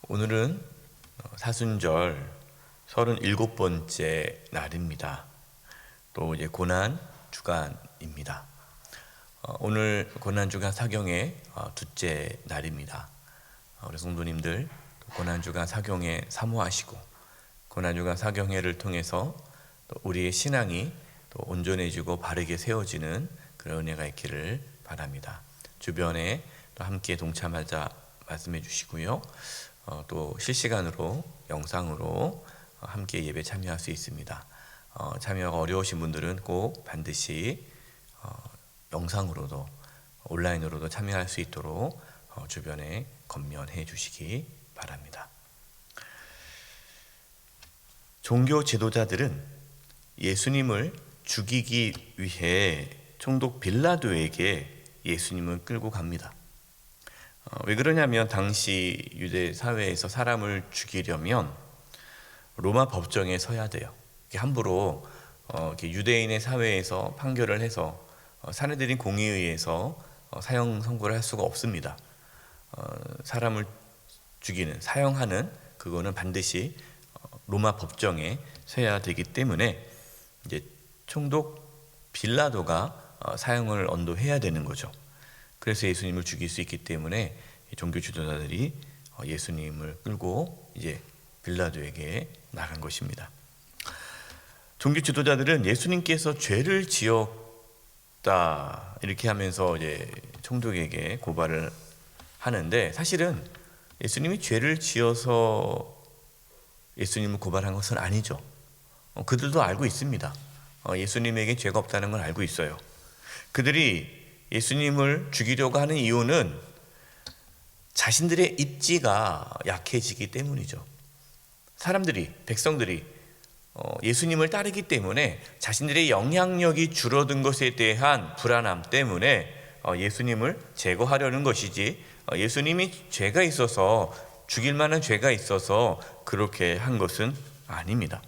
오늘은 사순절 37번째 날입니다. 또 이제 고난 주간입니다. 오늘 고난 주간 사경의 둘째 날입니다. 우리 성도님들 고난 주간 사경에 사모하시고 고난 주간 사경회를 통해서 또 우리의 신앙이 또 온전해지고 바르게 세워지는 그런 은혜가 있기를 바랍니다. 주변에 또 함께 동참하자 말씀해 주시고요. 또 실시간으로 영상으로 함께 예배 참여할 수 있습니다. 참여가 어려우신 분들은 꼭 반드시 영상으로도 온라인으로도 참여할 수 있도록 주변에 권면해 주시기 바랍니다. 종교 지도자들은 예수님을 죽이기 위해 총독 빌라도에게 예수님을 끌고 갑니다. 왜 그러냐면 당시 유대 사회에서 사람을 죽이려면 로마 법정에 서야 돼요. 함부로 유대인의 사회에서 판결을 해서 사내들인 공의에 의해서 사형 선고를 할 수가 없습니다. 사람을 죽이는, 사형하는 그거는 반드시 로마 법정에 서야 되기 때문에 이제 총독 빌라도가 사형을 언도해야 되는 거죠. 그래서 예수님을 죽일 수 있기 때문에 종교 지도자들이 예수님을 끌고 이제 빌라도에게 나간 것입니다. 종교 지도자들은 예수님께서 죄를 지었다 이렇게 하면서 이제 총독에게 고발을 하는데, 사실은 예수님이 죄를 지어서 예수님을 고발한 것은 아니죠. 그들도 알고 있습니다. 예수님에게 죄가 없다는 걸 알고 있어요. 그들이 예수님을 죽이려고 하는 이유는 자신들의 입지가 약해지기 때문이죠. 사람들이, 백성들이 예수님을 따르기 때문에 자신들의 영향력이 줄어든 것에 대한 불안함 때문에 예수님을 제거하려는 것이지, 예수님이 죄가 있어서, 죽일 만한 죄가 있어서 그렇게 한 것은 아닙니다.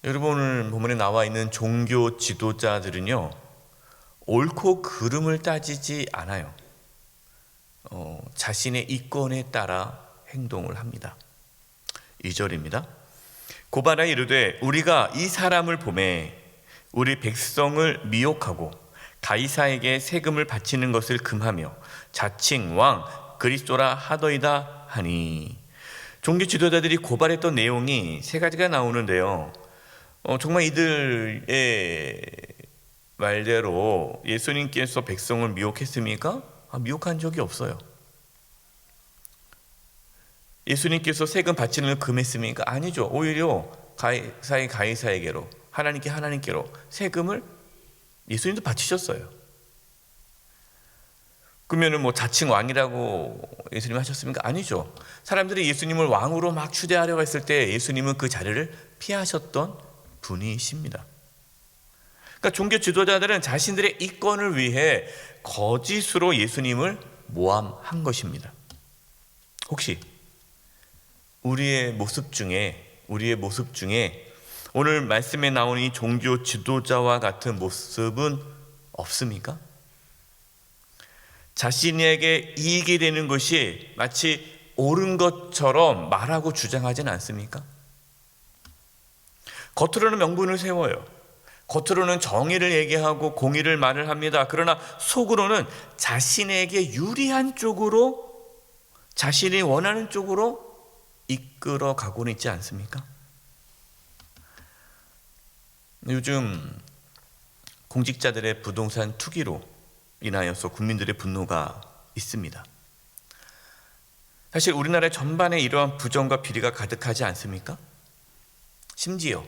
여러분, 오늘 본문에 나와 있는 종교 지도자들은요, 옳고 그름을 따지지 않아요. 자신의 이권에 따라 행동을 합니다. 2절입니다. 고발하여 이르되 우리가 이 사람을 보매 우리 백성을 미혹하고 가이사에게 세금을 바치는 것을 금하며 자칭 왕 그리스도라 하더이다 하니. 종교 지도자들이 고발했던 내용이 세 가지가 나오는데요. 정말 이들의 말대로 예수님께서 백성을 미혹했습니까? 미혹한 적이 없어요. 예수님께서 세금 바치는 걸 금했습니까? 아니죠. 오히려 가이사에게로, 하나님께로 세금을 예수님도 바치셨어요. 그러면 자칭 왕이라고 예수님 하셨습니까? 아니죠. 사람들이 예수님을 왕으로 막 추대하려고 했을 때 예수님은 그 자리를 피하셨던 분이십니다. 그러니까 종교 지도자들은 자신들의 이권을 위해 거짓으로 예수님을 모함한 것입니다. 혹시 우리의 모습 중에 오늘 말씀에 나오는 이 종교 지도자와 같은 모습은 없습니까? 자신에게 이익이 되는 것이 마치 옳은 것처럼 말하고 주장하진 않습니까? 겉으로는 명분을 세워요. 겉으로는 정의를 얘기하고 공의를 말을 합니다. 그러나 속으로는 자신에게 유리한 쪽으로, 자신이 원하는 쪽으로 이끌어 가고는 있지 않습니까? 요즘 공직자들의 부동산 투기로 인하여서 국민들의 분노가 있습니다. 사실 우리나라 전반에 이러한 부정과 비리가 가득하지 않습니까? 심지어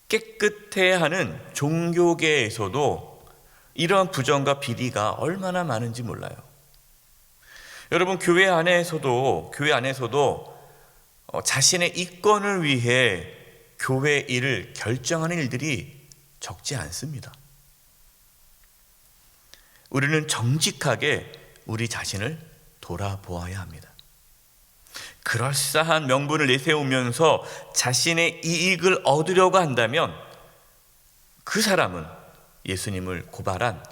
깨끗해야 하는 종교계에서도 이러한 부정과 비리가 얼마나 많은지 몰라요. 여러분, 교회 안에서도 자신의 이권을 위해 교회 일을 결정하는 일들이 적지 않습니다. 우리는 정직하게 우리 자신을 돌아보아야 합니다. 그럴싸한 명분을 내세우면서 자신의 이익을 얻으려고 한다면 그 사람은 예수님을 고발한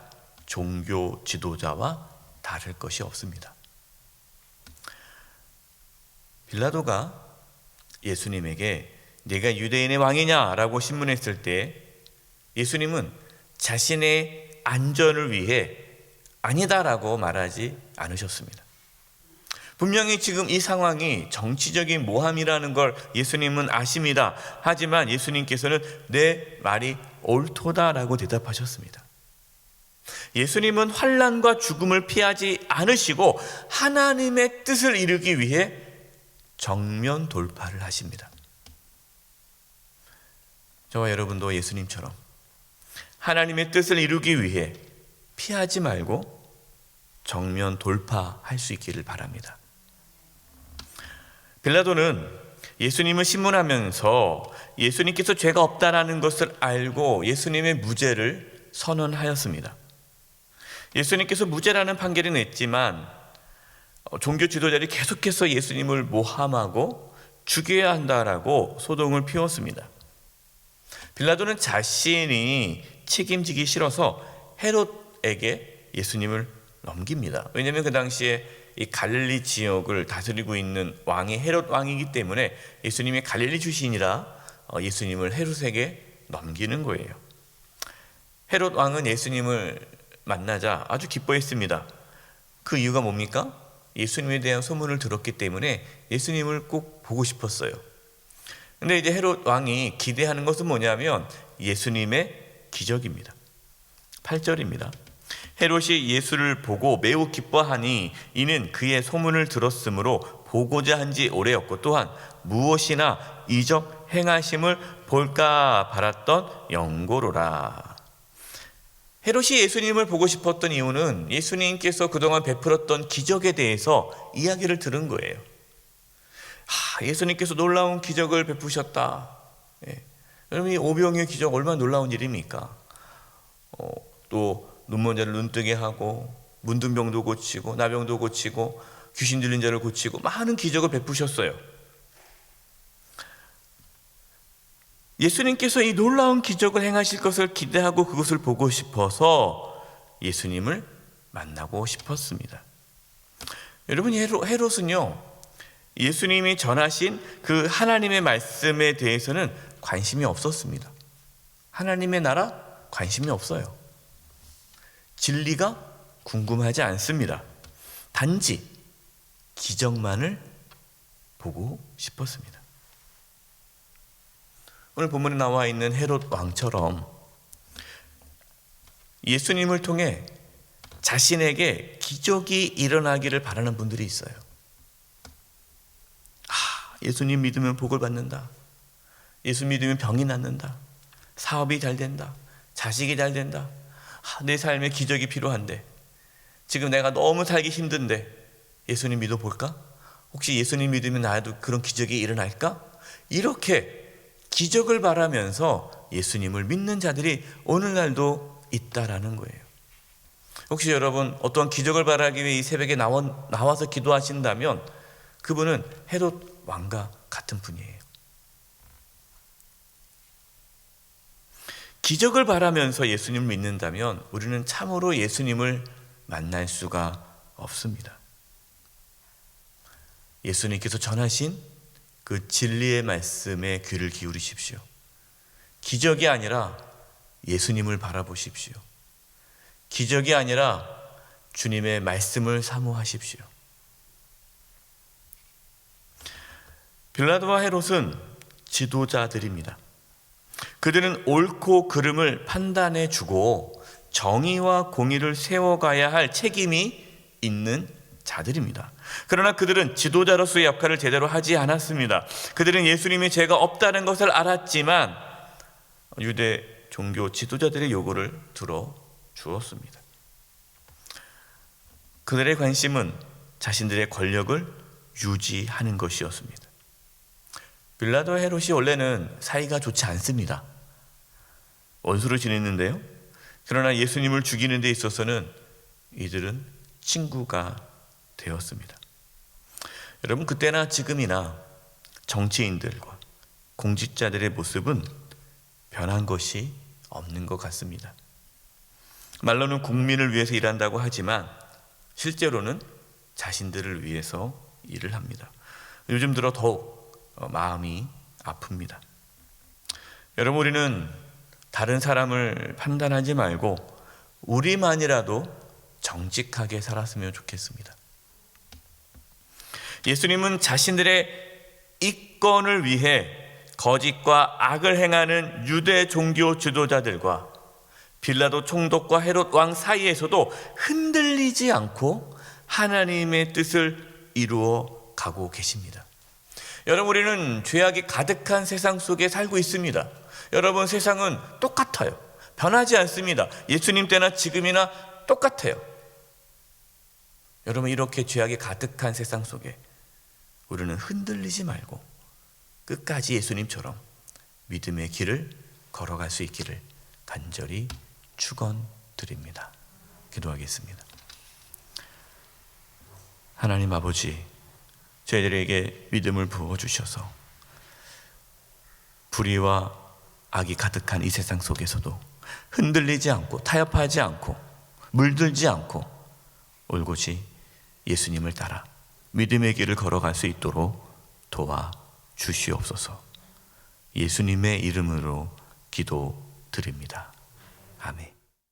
종교 지도자와 다를 것이 없습니다. 빌라도가 예수님에게 네가 유대인의 왕이냐라고 신문했을 때 예수님은 자신의 안전을 위해 아니다라고 말하지 않으셨습니다. 분명히 지금 이 상황이 정치적인 모함이라는 걸 예수님은 아십니다. 하지만 예수님께서는 내 말이 옳도다라고 대답하셨습니다. 예수님은 환난과 죽음을 피하지 않으시고 하나님의 뜻을 이루기 위해 정면 돌파를 하십니다. 저와 여러분도 예수님처럼 하나님의 뜻을 이루기 위해 피하지 말고 정면 돌파할 수 있기를 바랍니다. 빌라도는 예수님을 신문하면서 예수님께서 죄가 없다라는 것을 알고 예수님의 무죄를 선언하였습니다. 예수님께서 무죄라는 판결을 냈지만 종교 지도자들이 계속해서 예수님을 모함하고 죽여야 한다라고 소동을 피웠습니다. 빌라도는 자신이 책임지기 싫어서 헤롯에게 예수님을 넘깁니다. 왜냐하면 그 당시에 이 갈릴리 지역을 다스리고 있는 왕이 헤롯 왕이기 때문에 예수님이 갈릴리 출신이라 예수님을 헤롯에게 넘기는 거예요. 헤롯 왕은 예수님을 만나자 아주 기뻐했습니다. 그 이유가 뭡니까? 예수님에 대한 소문을 들었기 때문에 예수님을 꼭 보고 싶었어요. 근데 이제 헤롯 왕이 기대하는 것은 뭐냐면 예수님의 기적입니다. 8절입니다. 헤롯이 예수를 보고 매우 기뻐하니 이는 그의 소문을 들었으므로 보고자 한지 오래였고 또한 무엇이나 이적 행하심을 볼까 바랐던 영고로라. 헤롯이 예수님을 보고 싶었던 이유는 예수님께서 그동안 베풀었던 기적에 대해서 이야기를 들은 거예요. 예수님께서 놀라운 기적을 베푸셨다. 여러분, 이 오병이의 기적 얼마나 놀라운 일입니까? 또 눈먼 자를 눈뜨게 하고 문둥병도 고치고 나병도 고치고 귀신 들린 자를 고치고 많은 기적을 베푸셨어요. 예수님께서 이 놀라운 기적을 행하실 것을 기대하고 그것을 보고 싶어서 예수님을 만나고 싶었습니다. 여러분, 헤롯은요 예수님이 전하신 그 하나님의 말씀에 대해서는 관심이 없었습니다. 하나님의 나라 관심이 없어요. 진리가 궁금하지 않습니다. 단지 기적만을 보고 싶었습니다. 오늘 본문에 나와 있는 헤롯 왕처럼 예수님을 통해 자신에게 기적이 일어나기를 바라는 분들이 있어요. 예수님 믿으면 복을 받는다. 예수 믿으면 병이 낫는다. 사업이 잘 된다. 자식이 잘 된다. 내 삶에 기적이 필요한데 지금 내가 너무 살기 힘든데 예수님 믿어볼까? 혹시 예수님 믿으면 나도 그런 기적이 일어날까? 이렇게 기적을 바라면서 예수님을 믿는 자들이 오늘날도 있다라는 거예요. 혹시 여러분 어떤 기적을 바라기 위해 이 새벽에 나와서 기도하신다면 그분은 헤롯 왕과 같은 분이에요. 기적을 바라면서 예수님을 믿는다면 우리는 참으로 예수님을 만날 수가 없습니다. 예수님께서 전하신 그 진리의 말씀에 귀를 기울이십시오. 기적이 아니라 예수님을 바라보십시오. 기적이 아니라 주님의 말씀을 사모하십시오. 빌라도와 헤롯은 지도자들입니다. 그들은 옳고 그름을 판단해 주고 정의와 공의를 세워가야 할 책임이 있는 자들입니다. 그러나 그들은 지도자로서의 역할을 제대로 하지 않았습니다. 그들은 예수님의 죄가 없다는 것을 알았지만 유대 종교 지도자들의 요구를 들어주었습니다. 그들의 관심은 자신들의 권력을 유지하는 것이었습니다. 빌라도와 헤롯이 원래는 사이가 좋지 않습니다. 원수로 지냈는데요. 그러나 예수님을 죽이는 데 있어서는 이들은 친구가 되었습니다. 여러분, 그때나 지금이나 정치인들과 공직자들의 모습은 변한 것이 없는 것 같습니다. 말로는 국민을 위해서 일한다고 하지만 실제로는 자신들을 위해서 일을 합니다. 요즘 들어 더욱 마음이 아픕니다. 여러분, 우리는 다른 사람을 판단하지 말고 우리만이라도 정직하게 살았으면 좋겠습니다. 예수님은 자신들의 이권을 위해 거짓과 악을 행하는 유대 종교 지도자들과 빌라도 총독과 헤롯 왕 사이에서도 흔들리지 않고 하나님의 뜻을 이루어 가고 계십니다. 여러분, 우리는 죄악이 가득한 세상 속에 살고 있습니다. 여러분, 세상은 똑같아요. 변하지 않습니다. 예수님 때나 지금이나 똑같아요. 여러분, 이렇게 죄악이 가득한 세상 속에 우리는 흔들리지 말고 끝까지 예수님처럼 믿음의 길을 걸어갈 수 있기를 간절히 축원드립니다. 기도하겠습니다. 하나님 아버지, 저희들에게 믿음을 부어주셔서 불의와 악이 가득한 이 세상 속에서도 흔들리지 않고 타협하지 않고 물들지 않고 올곧이 예수님을 따라 믿음의 길을 걸어갈 수 있도록 도와주시옵소서. 예수님의 이름으로 기도드립니다. 아멘.